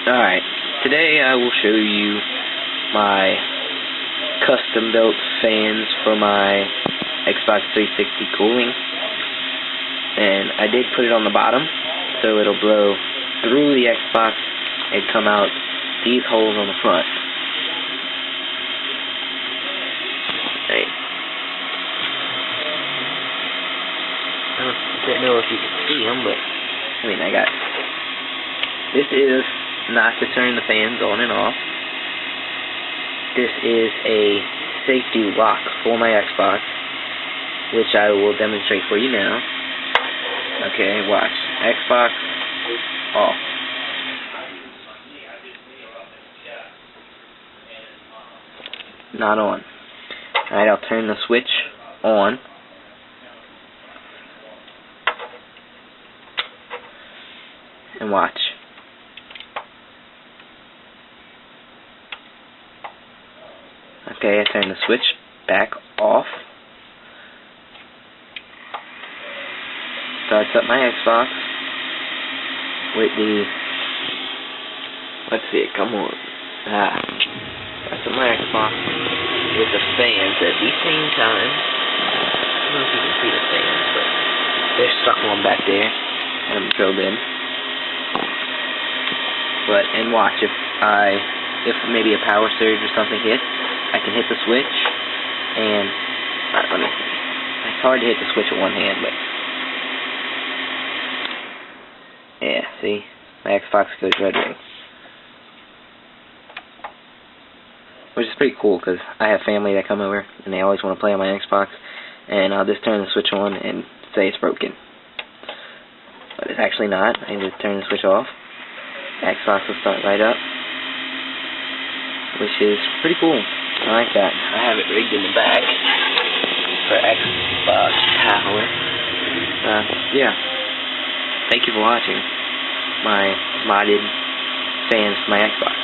Alright, today I will show you my custom built fans for my Xbox 360 cooling. And I did put it on the bottom so it'll blow through the Xbox and come out these holes on the front. Right. I don't know if you can see them, but I mean, this is not to turn the fans on and off. This is a safety lock for my Xbox, which I will demonstrate for you now. Okay, watch. Xbox off. Not on. Alright, I'll turn the switch on. And watch. Okay, I turn the switch back off. Starts up my Xbox with the, let's see it, come on. Starts up my Xbox with the fans at the same time. I don't know if you can see the fans, but they're stuck on back there. And I'm drilled in. And watch, if maybe a power surge or something hits, I can hit the switch, and it's hard to hit the switch with one hand, but yeah, see, my Xbox goes red ring, which is pretty cool because I have family that come over and they always want to play on my Xbox, and I'll just turn the switch on and say it's broken, but it's actually not. I can just turn the switch off. Xbox will start right up, which is pretty cool. I like that. I have it rigged in the back for Xbox power. Yeah. Thank you for watching my modded fans for my Xbox.